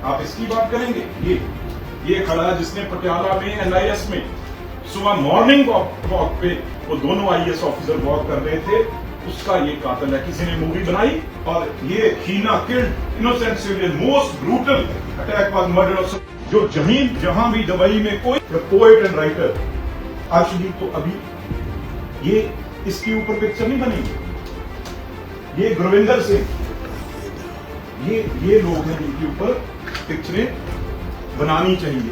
आप इसकी बात करेंगे? ये खड़ा है जिसने पटियाला में NIS में सुबह मॉर्निंग वॉक पे वो दोनों IAS ऑफिसर वॉक कर रहे थे, उसका ये कातिल है। किसी ने मूवी बनाई और ये हीना killed innocent civilian, most brutal attack was murder of. जो जमीन जहां भी दुबई में कोई पोएट एंड राइटर आशिकी, तो अभी ये इसके ऊपर पिक्चर नहीं बनेगी। ये गुरविंदर सिंह, ये लोग हैं जिनके ऊपर पिक्चरें बनानी चाहिए।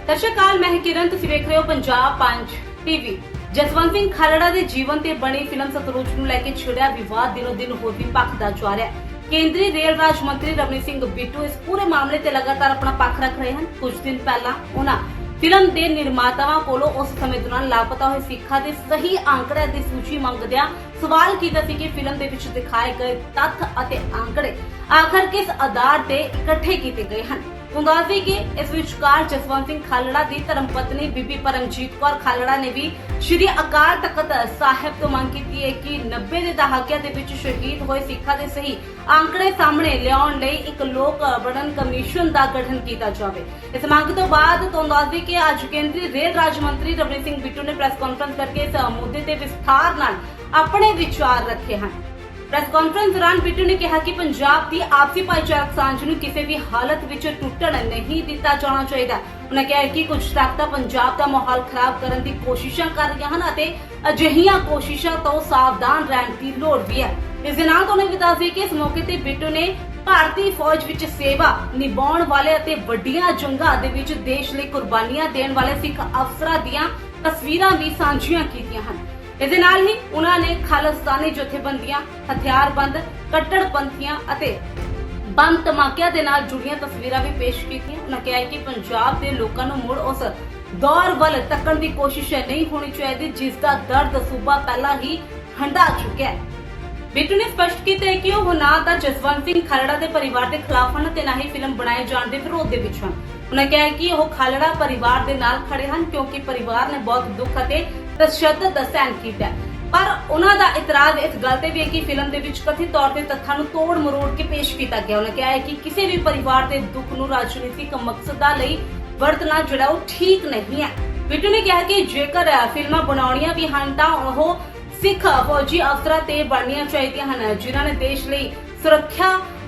ਦਰਸ਼ਕਾਲ ਮੈਂ ਕਿਰਨ, ਤੁਸੀਂ ਵੇਖ ਰਹੇ ਹੋ ਪੰਜਾਬ 5 TV। ਜਸਵੰਤ ਸਿੰਘ ਖਾਲੜਾ ਦੇ ਜੀਵਨ ਤੇ ਬਣੀ ਫਿਲਮ ਸਤਲੁਜ ਨੂੰ ਲੈ ਕੇ ਛਿੜਿਆ ਵਿਵਾਦ ਦਿਨੋ ਦਿਨ ਹੋਰ ਵੀ ਭਖਦਾ ਜਾ ਰਿਹਾ ਹੈ। ਕੇਂਦਰੀ ਰੇਲ ਰਾਜ ਮੰਤਰੀ ਰਵਨੀਤ ਸਿੰਘ ਬਿੱਟੂ ਇਸ ਪੂਰੇ ਮਾਮਲੇ ਤੇ ਲਗਾਤਾਰ ਆਪਣਾ ਪੱਖ ਰੱਖ ਰਹੇ ਹਨ। ਕੁਝ ਦਿਨ ਪਹਿਲਾਂ ਉਹਨਾਂ ਫਿਲਮ ਦੇ ਨਿਰਮਾਤਾਵਾਂ ਕੋਲੋਂ ਉਸ ਸਮੇਂ ਦੌਰਾਨ ਲਾਪਤਾ ਹੋਏ ਸਿੱਖਾਂ ਦੇ ਸਹੀ ਆંકੜਿਆਂ ਦੀ ਸੂਚੀ ਮੰਗਦਿਆਂ ਸਵਾਲ ਕੀਤਾ ਸੀ ਕਿ ਫਿਲਮ ਦੇ ਵਿੱਚ ਦਿਖਾਏ ਗਏ ਤੱਥ ਅਤੇ ਆંકੜੇ ਆਖਰ ਕਿਸ ਆਧਾਰ ਤੇ ਇਕੱਠੇ ਕੀਤੇ ਗਏ ਹਨ। ਦੱਸਦੇ ਕਿ ਇਸ ਵਿਚਕਾਰ ਜਸਵੰਤ ਸਿੰਘ ਖਾਲੜਾ ਦੀ ਧਰਮ ਪਤਨੀ ਬੀਬੀ ਪਰਮਜੀਤ ਕੌਰ ਖਾਲੜਾ ਨੇ ਵੀ ਸ਼੍ਰੀ ਅਕਾਲ ਤਖਤ ਸਾਹਿਬ ਤੋਂ ਮੰਗ ਕੀਤੀ ਹੈ ਕਿ 90 ਦੇ ਦਹਾਕਿਆਂ ਦੇ ਵਿੱਚ ਸ਼ਹੀਦ ਹੋਏ ਸਿੱਖਾਂ ਦੇ ਸਹੀ ਆંકੜੇ ਸਾਹਮਣੇ ਲਿਆਉਣ ਲਈ ਇੱਕ ਲੋਕ ਬਣਨ ਕਮਿਸ਼ਨ ਦਾ ਗਠਨ ਕੀਤਾ ਜਾਵੇ। ਇਸ ਮੰਗ ਤੋਂ ਬਾਅਦ ਦੱਸਦੇ ਕਿ ਅੱਜ ਕੇਂਦਰੀ ਰੇਲ ਰਾਜ ਮੰਤਰੀ ਰਵਨੀਤ ਸਿੰਘ ਬਿੱਟੂ ਨੇ ਪ੍ਰੈਸ ਕਾਨਫਰੰਸ ਕਰਕੇ ਇਸ ਮੁੱਦੇ ਤੇ ਵਿਸਥਾਰ ਨਾਲ ਆਪਣੇ ਵਿਚਾਰ ਰੱਖੇ ਹਨ। ਪ੍ਰੈਸ ਕਾਨਫਰੰਸ ਦੌਰਾਨ ਬਿੱਟੂ ਨੇ ਕਿਹਾ ਕਿ ਪੰਜਾਬ ਦੀ ਆਪਸੀ ਭਾਈਚਾਰਕ ਸਾਂਝ ਨੂੰ ਕਿਸੇ ਵੀ ਹਾਲਤ ਵਿੱਚ ਟੁੱਟਣ ਨਹੀਂ ਦਿੱਤਾ ਜਾਣਾ ਚਾਹੀਦਾ। ਉਹਨਾਂ ਕਿਹਾ ਕਿ ਕੁਝ ਤਾਕਤਾਂ ਪੰਜਾਬ ਦਾ ਮਾਹੌਲ ਖਰਾਬ ਕਰਨ ਦੀ ਕੋਸ਼ਿਸ਼ਾਂ ਕਰ ਰਹੀਆਂ ਹਨ ਅਤੇ ਅਜਿਹੀਆਂ ਕੋਸ਼ਿਸ਼ਾਂ ਤੋਂ ਸਾਵਧਾਨ ਰਹਿਣ ਦੀ ਲੋੜ ਵੀ ਹੈ। ਇਸ ਦੇ ਨਾਲ ਤੁਹਾਨੂੰ ਵੀ ਦੱਸ ਦਈਏ ਕਿ ਇਸ ਮੌਕੇ ਤੇ ਬਿੱਟੂ ਨੇ ਭਾਰਤੀ ਫੌਜ ਵਿੱਚ ਸੇਵਾ ਨਿਭਾਉਣ ਵਾਲੇ ਅਤੇ ਵੱਡੀਆਂ ਜੰਗਾਂ ਦੇ ਵਿੱਚ ਦੇਸ਼ ਲਈ ਕੁਰਬਾਨੀਆਂ ਦੇਣ ਵਾਲੇ ਸਿੱਖ ਅਫਸਰਾਂ ਦੀਆਂ ਤਸਵੀਰਾਂ ਵੀ ਸਾਂਝੀਆਂ ਕੀਤੀਆਂ ਹਨ। ਇਸ ਦੇ ਨਾਲ ਹੀ ਉਹਨਾਂ ਨੇ ਖਾਲਿਸਤਾਨੀ ਜਥੇਬੰਦੀਆਂ, ਹਥਿਆਰਬੰਦ ਕੱਟੜਪੰਥੀਆਂ ਅਤੇ ਬੰਬ ਧਮਾਕਿਆਂ ਦੇ ਨਾਲ ਜੁੜੀਆਂ ਤਸਵੀਰਾਂ ਵੀ ਪੇਸ਼ ਕੀਤੀਆਂ। ਉਹਨਾਂ ਕਿਹਾ ਕਿ ਪੰਜਾਬ ਦੇ ਲੋਕਾਂ ਨੂੰ ਮੁੜ ਉਸ ਦੌਰ ਵੱਲ ਤੱਕਣ ਦੀ ਕੋਸ਼ਿਸ਼ ਨਹੀਂ ਹੋਣੀ ਚਾਹੀਦੀ ਜਿਸ ਦਾ ਦਰਦ ਸੂਬਾ ਪਹਿਲਾਂ ਹੀ ਹੰਢਾ ਚੁੱਕਿਆ ਹੈ। ਬਿੱਟੂ ਨੇ ਸਪਸ਼ਟ ਕੀਤਾ ਕਿ ਉਹ ਨਾ ਤਾਂ ਜਸਵੰਤ ਸਿੰਘ ਖਾਲੜਾ ਦੇ ਪਰਿਵਾਰ ਦੇ ਖਿਲਾਫ ਹਨ ਤੇ ਨਾ ਹੀ ਫਿਲਮ ਬਣਾਏ ਜਾਣ ਦੇ ਵਿਰੋਧ ਦੇ ਵਿੱਚ ਹਨ। ਉਹਨਾਂ ਕਿਹਾ ਕਿ ਉਹ ਖਾਲੜਾ ਪਰਿਵਾਰ ਦੇ ਨਾਲ ਖੜੇ ਹਨ ਕਿਉਂਕਿ ਪਰਿਵਾਰ ਨੇ ਬਹੁਤ ਦੁੱਖ ਅਤੇ ਤਸ਼ੱਦਦ ਦਾ ਸਹਿਣ ਕੀਤਾ। ਪਰ ਉਹਨਾਂ ਦਾ ਇਤਰਾਜ਼ ਇਸ ਗੱਲ ਤੇ ਵੀ ਹੈ ਕਿ ਫਿਲਮ ਦੇ ਵਿੱਚ ਕਥਿਤ ਤੌਰ ਤੇ ਤੱਥਾਂ ਨੂੰ ਤੋੜ ਮਰੋੜ ਕੇ ਪੇਸ਼ ਕੀਤਾ ਗਿਆ। ਉਹਨਾਂ ਕਿਹਾ ਹੈ ਕਿ ਕਿਸੇ ਵੀ ਪਰਿਵਾਰ ਦੇ ਦੁੱਖ ਨੂੰ ਰਾਜਨੀਤਿਕ ਮਕਸਦਾਂ ਲਈ ਵਰਤਣਾ ਜਿਹੜਾ ਉਹ ਠੀਕ ਨਹੀਂ ਹੈ। ਬਿੱਟੂ ਨੇ ਕਿਹਾ ਕਿ ਜੇਕਰ ਫਿਲਮਾਂ ਬਣਾਉਣੀਆਂ ਵੀ ਹਨ ਤਾਂ ਉਹ ਸਿੱਖ ਫੌਜੀ ਅਫਸਰਾਂ ਤੇ ਬਣਨੀਆਂ ਚਾਹੀਦੀਆਂ ਹਨ ਜਿਨ੍ਹਾਂ ਨੇ ਦੇਸ਼ ਲਈ ਸੁਰੱਖਿਆ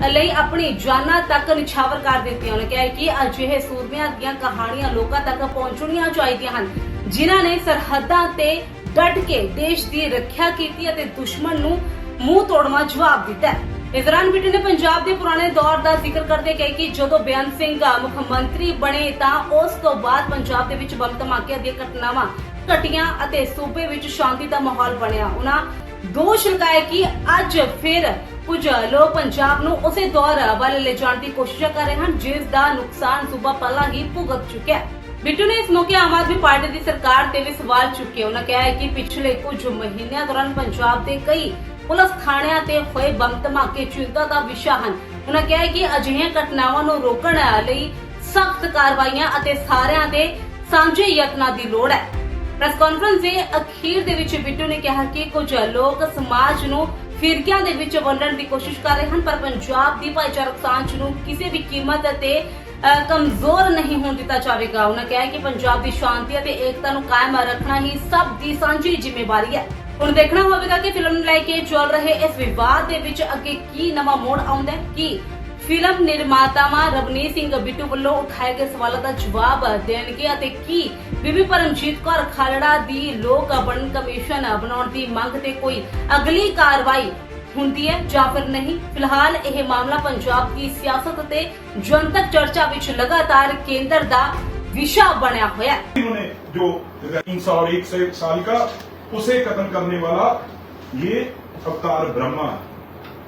ਲਈ ਆਪਣੀ ਜਾਨਾਂ ਤੱਕ ਨਿਛਾਵਰ ਕਰ ਦਿੱਤੀਆਂ। ਉਹਨੇ ਕਿਹਾ ਕਿ ਅਜਿਹੇ ਸੂਰਮਿਆਂ ਦੀਆਂ ਕਹਾਣੀਆਂ ਲੋਕਾਂ ਤੱਕ ਪਹੁੰਚਣੀਆਂ ਚਾਹੀਦੀਆਂ ਹਨ ਜਿਨ੍ਹਾਂ ਨੇ ਸਰਹੱਦਾਂ ਤੇ ਡਟ ਕੇ ਦੇਸ਼ ਦੀ ਰੱਖਿਆ ਕੀਤੀ ਅਤੇ ਦੁਸ਼ਮਣ ਨੂੰ ਮੂੰਹ ਤੋੜਵਾ ਜਵਾਬ ਦਿੱਤਾ। ਇਸ ਦੌਰਾਨ ਬਿੱਟੂ ਨੇ ਪੰਜਾਬ ਦੇ ਪੁਰਾਣੇ ਦੌਰ ਦਾ ਜ਼ਿਕਰ ਕਰਦੇ ਕਹੇ ਕਿ ਜਦੋਂ ਬੇਅੰਤ ਸਿੰਘ ਮੁੱਖ ਮੰਤਰੀ ਬਣੇ ਤਾਂ ਉਸ ਤੋਂ ਬਾਅਦ ਪੰਜਾਬ ਦੇ ਵਿੱਚ ਬੰਬ ਧਮਾਕਿਆਂ ਦੀਆਂ ਘਟਨਾਵਾਂ ਘਟੀਆਂ ਅਤੇ ਸੂਬੇ ਵਿੱਚ ਸ਼ਾਂਤੀ ਦਾ ਮਾਹੌਲ ਬਣਿਆ। ਉਹਨਾਂ ਦੋਸ਼ ਲਗਾਇਆ ਕਿ ਅੱਜ ਫਿਰ ਕੁਝ ਲੋਕ ਪੰਜਾਬ ਨੂੰ ਉਸੇ ਦੌਰ ਵੱਲ ਲੈ ਜਾਣ ਦੀ ਕੋਸ਼ਿਸ਼ ਕਰ ਰਹੇ ਹਨ ਜਿਸ ਦਾ ਨੁਕਸਾਨ ਸੂਬਾ ਪਹਿਲਾਂ ਹੀ ਭੁਗਤ ਚੁੱਕਿਆ ਹੈ। ਬਿੱਟੂ ਨੇ ਇਸ ਮੌਕੇ ਆਮ ਆਦਮੀ ਪਾਰਟੀ ਦੀ ਸਰਕਾਰ ਤੇ ਵੀ ਸਵਾਲ ਚੁੱਕੇ। ਉਹਨਾਂ ਕਿਹਾ ਹੈ ਕਿ ਪਿਛਲੇ ਕੁਝ ਮਹੀਨਿਆਂ ਦੌਰਾਨ ਪੰਜਾਬ ਦੇ ਕਈ ਪੁਲਿਸ ਥਾਣਿਆਂ ਤੇ ਹੋਏ ਬੰਬ ਧਮਾਕੇ ਚਿੰਤਾ ਦਾ ਵਿਸ਼ਾ ਹਨ। ਉਹਨਾਂ ਕਿਹਾ ਹੈ ਕਿ ਅਜਿਹੀਆਂ ਘਟਨਾਵਾਂ ਨੂੰ ਰੋਕਣ ਲਈ ਸਖਤ ਕਾਰਵਾਈਆਂ ਅਤੇ ਸਾਰਿਆਂ ਦੇ ਸਾਂਝੇ ਯਤਨਾਂ ਦੀ ਲੋੜ ਹੈ। ਪ੍ਰੈਸ ਕਾਨਫਰੰਸ ਦੇ ਅਖੀਰ ਦੇ ਵਿੱਚ ਬਿੱਟੂ ਨੇ ਕਿਹਾ ਕਿ ਕੁਝ ਲੋਕ ਸਮਾਜ ਨੂੰ ਫਿਰਕਿਆਂ ਦੇ ਵਿੱਚ ਵੰਡਣ ਦੀ ਕੋਸ਼ਿਸ਼ ਕਰ ਰਹੇ ਹਨ ਪਰ ਪੰਜਾਬ ਦੀ ਭਾਈਚਾਰਕ ਸਾਂਝ ਨੂੰ ਕਿਸੇ ਵੀ ਕੀਮਤ ਤੇ ਕਮਜ਼ੋਰ ਨਹੀਂ ਹੋਣ ਦਿੱਤਾ ਜਾਵੇਗਾ। ਉਹਨਾਂ ਕਿਹਾ ਕਿ ਪੰਜਾਬ ਦੀ ਸ਼ਾਂਤੀ ਅਤੇ ਏਕਤਾ ਨੂੰ ਕਾਇਮ ਰੱਖਣਾ ਹੀ ਸਭ ਦੀ ਸਾਂਝੀ ਜ਼ਿੰਮੇਵਾਰੀ ਹੈ। ਹੁਣ ਦੇਖਣਾ ਹੋਵੇਗਾ ਕਿ ਫਿਲਮ ਨੂੰ ਲੈ ਕੇ ਚੱਲ ਰਹੇ ਇਸ ਵਿਵਾਦ ਦੇ ਵਿੱਚ ਅੱਗੇ ਕੀ ਨਵਾਂ ਮੋੜ ਆਉਂਦਾ ਹੈ। ਕਿ ਫਿਲਮ ਨਿਰਮਾਤਾਵਾਂ ਰਵਨੀਤ ਸਿੰਘ ਬਿੱਟੂ ਵੱਲੋਂ ਉਠਾਏ ਗਏ ਸਵਾਲਾਂ ਦਾ ਜਵਾਬ ਦੇਣਗੇ ਅਤੇ ਕੀ ਬੀਬੀ ਪਰਮਜੀਤ ਕੌਰ ਖਾਲੜਾ ਦੀ ਲੋਕ ਬਣਨ ਕਮਿਸ਼ਨ ਬਣਾਉਣ ਦੀ ਮੰਗ ਤੇ ਕੋਈ ਅਗਲੀ ਕਾਰਵਾਈ ਹੁੰਦੀ ਹੈ ਜਾਂ ਫਿਰ ਨਹੀਂ। ਫਿਲਹਾਲ ਇਹ ਮਾਮਲਾ ਪੰਜਾਬ ਦੀ ਸਿਆਸਤ ਅਤੇ ਜਨਤਕ ਚਰਚਾ ਵਿੱਚ ਲਗਾਤਾਰ ਕੇਂਦਰ ਦਾ विषय बना हुआ है। इन्होंने जो 301 साल का उसे कत्ल करने वाला ये अवतार ब्रह्मा है,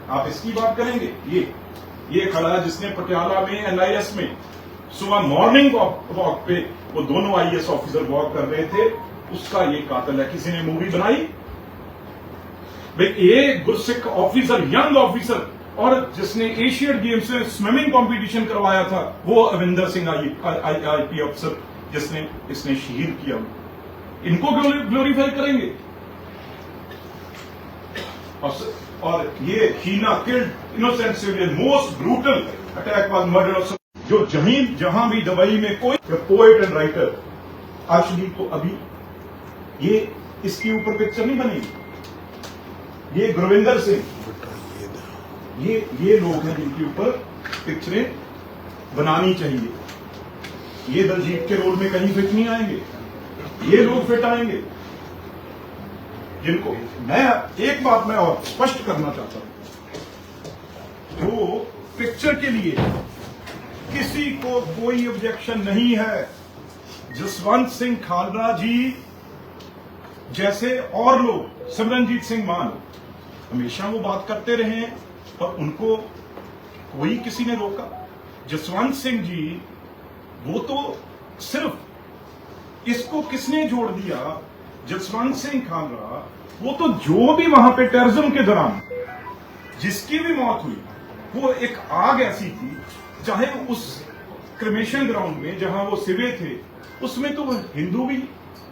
आप इसकी बात करेंगे? ये खड़ा है जिसने पटियाला में NIS में सुबह मॉर्निंग वॉक पे वो दोनों IAS ऑफिसर वॉक कर रहे थे, उसका ये कातिल है। किसी ने मूवी बनाई भाई, एक गुरसिख ऑफिसर, यंग ऑफिसर, और जिसने एशियन गेम्स में स्विमिंग कंपटीशन करवाया था, वो अविंदर सिंह IP अफसर जिसने इसने शहीद किया, इनको ग्लोरीफाई करेंगे। और ये हीना killed innocent civilian, most brutal attack was murder of जो जहां भी दुबई में कोई पोएट एंड राइटर एक्चुअली, तो अभी ये इसके ऊपर पिक्चर नहीं बनेगी। ये गुरविंदर सिंह, ये लोग हैं जिनके ऊपर पिक्चरें बनानी चाहिए। ये दलजीत के रोल में कहीं फिट नहीं आएंगे, ये लोग फिट आएंगे। जिनको मैं एक बात मैं और स्पष्ट करना चाहता हूं, जो पिक्चर के लिए किसी को कोई ऑब्जेक्शन नहीं है। जसवंत सिंह खालड़ा जी जैसे और लोग, सिमरनजीत सिंह मान, हमेशा वो बात करते रहे हैं और उनको कोई किसी ने रोका। जसवंत सिंह जी वो तो सिर्फ इसको किसने जोड़ दिया, जसवंत सिंह खालड़ा, वो तो जो भी वहां पे टेररिज्म के दौरान जिसकी भी मौत हुई, वो एक आग ऐसी थी, चाहे उस क्रिमेशन ग्राउंड में जहां वो सिवे थे, उसमें तो हिंदू भी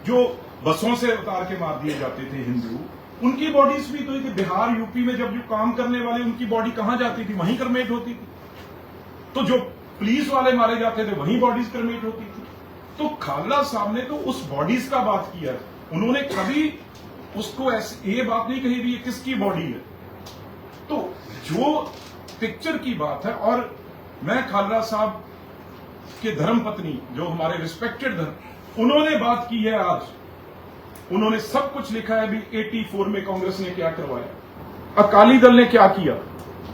जो बसों से उतार के मार दिए जाते थे हिंदू, उनकी बॉडीज भी तो थी। बिहार यूपी में जब जो काम करने वाले, उनकी बॉडी कहां जाती थी, वहीं क्रिमेट होती थी। तो जो पुलिस वाले मारे जाते थे वहीं बॉडीज क्रिमेट होती थी। तो खालड़ा साहब ने तो उस बॉडीज का बात किया, उन्होंने कभी उसको ऐसे ये बात नहीं कही भी ये किसकी बॉडी है। तो जो पिक्चर की बात है, और मैं खालड़ा साहब के धर्मपत्नी जो हमारे रिस्पेक्टेड धर्म, उन्होंने बात की है आज, उन्होंने सब कुछ लिखा है। अभी 84 में कांग्रेस ने क्या करवाया, अकाली दल ने क्या किया,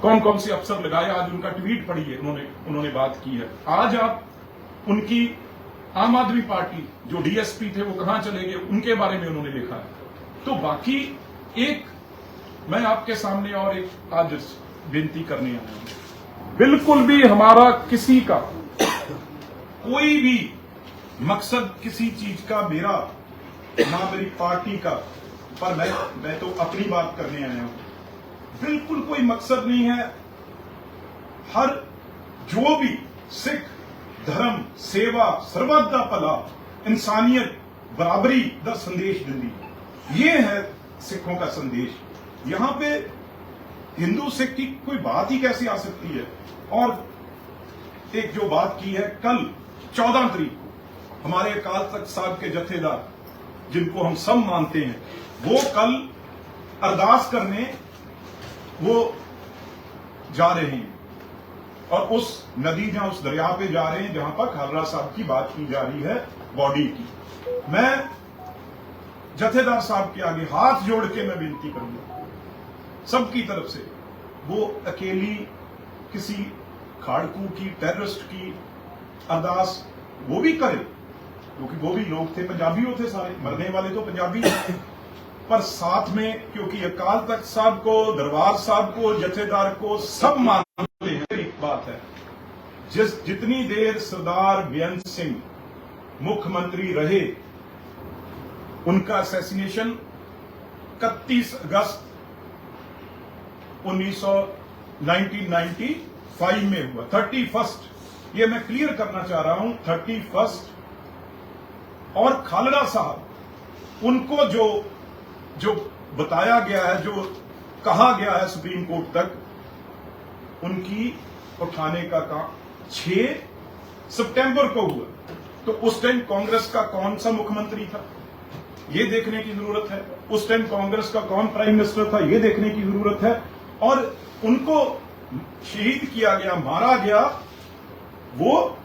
कौन कौन से अफसर लगाए, आज उनका ट्वीट पढ़िए, उन्होंने बात की है। आज आप उनकी आम आदमी पार्टी जो डीएसपी थे वो कहां चले गए, उनके बारे में उन्होंने लिखा है। तो बाकी एक मैं आपके सामने और एक आज विनती करने आया हूं, बिल्कुल भी हमारा किसी का कोई भी मकसद किसी चीज का, मेरा ना मेरी पार्टी का, पर मैं तो अपनी बात करने आया हूं, बिल्कुल कोई मकसद नहीं है। हर जो भी सिख धर्म सेवा सर्वत दा भला इंसानियत बराबरी दा संदेश दिंदी, ये है सिखों का संदेश। यहां पे हिंदू सिख की कोई बात ही कैसे आ सकती है। और एक जो बात की है, कल 14 तारीख को हमारे अकाल तख्त साहब के जथेदार, जिनको हम सब मानते हैं, वो कल अरदास करने वो जा रहे हैं और उस नदी जहां उस दरिया पे जा रहे हैं जहां पर खालड़ा साहब की बात की जा रही है बॉडी की। मैं जथेदार साहब के आगे हाथ जोड़ के मैं विनती करूंगा सबकी तरफ से, वो अकेली किसी खाड़कू की, टेररिस्ट की अरदास वो भी करे, क्योंकि वो भी लोग थे, पंजाबियों थे सारे, मरने वाले तो पंजाबी थे, पर साथ में क्योंकि अकाल तख्त साहब को, दरबार साहब को, जथेदार को सब मानते हैं। एक बात है, जितनी देर सरदार बेअंत सिंह मुख्यमंत्री रहे, उनका असैसिनेशन 31 अगस्त 1995 में हुआ। 31, ये मैं क्लियर करना चाह रहा हूं, 31। और खालड़ा साहब, उनको जो बताया गया है, जो कहा गया है सुप्रीम कोर्ट तक, उनकी उठाने का काम 6 सितंबर को हुआ। तो उस टाइम कांग्रेस का कौन सा मुख्यमंत्री था, ये देखने की जरूरत है। उस टाइम कांग्रेस का कौन प्राइम मिनिस्टर था, ये देखने की जरूरत है। और उनको शहीद किया गया, मारा गया, वो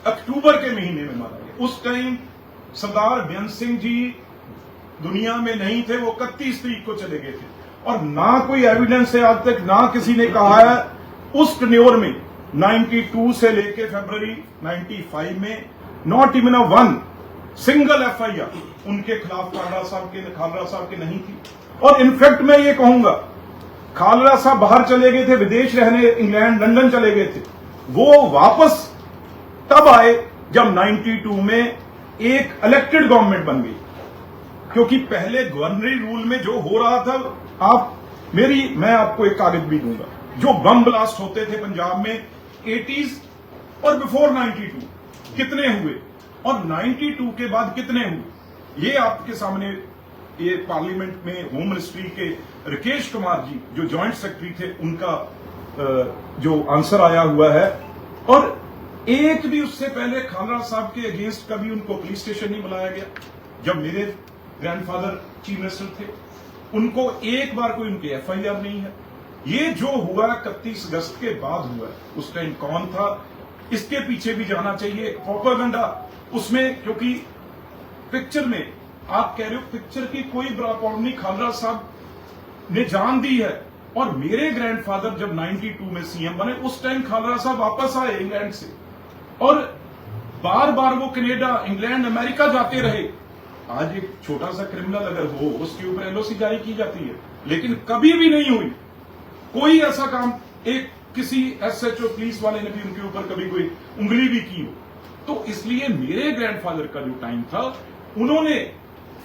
अक्टूबर के महीने में मारा गया। उस टाइम सरदार बेअंत सिंह जी दुनिया में नहीं थे, वो 31 तारीख को चले गए थे। और ना कोई एविडेंस है आज तक, ना किसी ने कहा है उस टेन्योर में 92 से लेके फरवरी 95 में not even a one single FIR उनके खिलाफ खालड़ा साहब के नहीं थी। और इनफैक्ट मैं ये कहूंगा, खालड़ा साहब बाहर चले गए थे, विदेश रहने, इंग्लैंड लंदन चले गए थे। वो वापस तब आए जब 92 में एक इलेक्टेड गवर्नमेंट बन गई, क्योंकि पहले गवर्नरी रूल में जो हो रहा था, मैं आपको एक कागज भी दूंगा, जो बम ब्लास्ट होते थे पंजाब में 80s और बिफोर 92 कितने हुए और 92 के बाद कितने हुए, ये आपके सामने, ये पार्लियामेंट में होम मिनिस्ट्री के राकेश कुमार जी जो जॉइंट सेक्रेटरी थे, उनका जो आंसर आया हुआ है। और एक भी उससे पहले खालरा साहब के अगेंस्ट कभी उनको पुलिस स्टेशन नहीं बुलाया गया। जब मेरे ग्रैंडफादर चीफ मिनिस्टर थे, उनको एक बार कोई उनकी एफआईआर नहीं है। ये जो हुआ 31 अगस्त के बाद हुआ, उस टाइम कौन था, इसके पीछे भी जाना चाहिए। प्रोपेगेंडा उसमें, क्योंकि पिक्चर में आप कह रहे हो पिक्चर की कोई प्रॉब्लम नहीं, खालरा साहब ने जान दी है। और मेरे ग्रैंडफादर जब 92 में सीएम बने, उस टाइम खालरा साहब वापस आए इंग्लैंड से, और बार बार वो कनाडा, इंग्लैंड, अमेरिका जाते रहे। आज एक छोटा सा क्रिमिनल अगर हो, उसके ऊपर एलओसी जारी की जाती है, लेकिन कभी भी नहीं हुई कोई ऐसा काम, एक किसी एसएचओ पुलिस वाले ने भी उनके ऊपर कभी कोई उंगली भी की हो। तो इसलिए मेरे ग्रैंडफादर का जो टाइम था, उन्होंने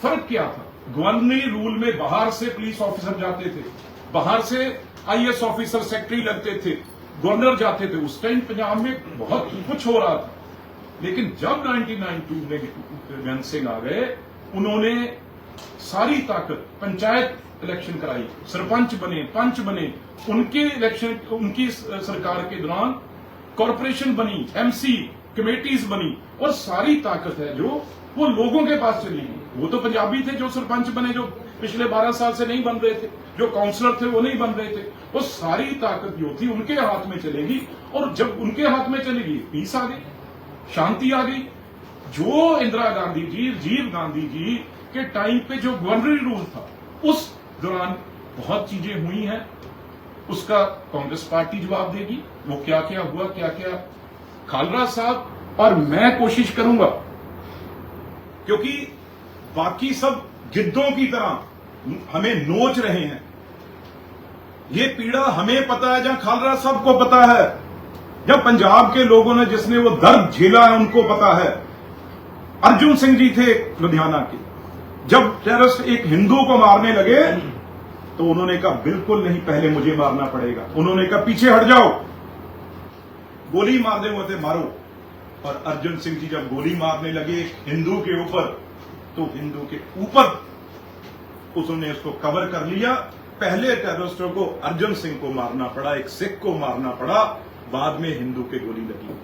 फर्क किया था। गवर्नरी रूल में बाहर से पुलिस ऑफिसर जाते थे, बाहर से आईएएस ऑफिसर, सेक्रेटरी लगते थे, गवर्नर जाते थे। उस टाइम पंजाब में बहुत कुछ हो रहा था। लेकिन जब 1992 में बेअंत सिंह आ गए, उन्होंने सारी ताकत, पंचायत इलेक्शन कराई, सरपंच बने, पंच बने, उनके इलेक्शन, उनकी सरकार के दौरान कॉरपोरेशन बनी, एमसी कमेटीज बनी, और सारी ताकत है जो वो लोगों के पास चली गई। वो तो पंजाबी थे जो सरपंच बने, जो पिछले 12 साल से नहीं बन रहे थे, जो काउंसलर थे वो नहीं बन रहे थे। वो सारी ताकत जो थी उनके हाथ में चलेगी, और जब उनके हाथ में चलेगी, पीस आ गई, शांति आ गई। जो इंदिरा गांधी जी, राजीव गांधी जी के टाइम पे जो गवर्नरी रूल था, उस दौरान बहुत चीजें हुई हैं, उसका कांग्रेस पार्टी जवाब देगी। वो क्या क्या हुआ, क्या क्या खालरा साहब, और मैं कोशिश करूंगा, क्योंकि बाकी सब गिद्धों की तरह हमें नोच रहे हैं। ये पीड़ा हमें पता है, जहां खालरा साहब को पता है, जब पंजाब के लोगों ने, जिसने वो दर्द झेला है, उनको पता है। अर्जुन सिंह जी थे लुधियाना के, जब टेररिस्ट एक हिंदू को मारने लगे तो उन्होंने कहा बिल्कुल नहीं, पहले मुझे मारना पड़ेगा। उन्होंने कहा पीछे हट जाओ, गोली मारने हुए थे, मारो। और अर्जुन सिंह जी जब गोली मारने लगे हिंदू के ऊपर, तो हिंदू के ऊपर उसने उसको कवर कर लिया। पहले टेररिस्टों को अर्जुन सिंह को मारना पड़ा, एक सिख को मारना पड़ा, बाद में हिंदू के गोली लगी।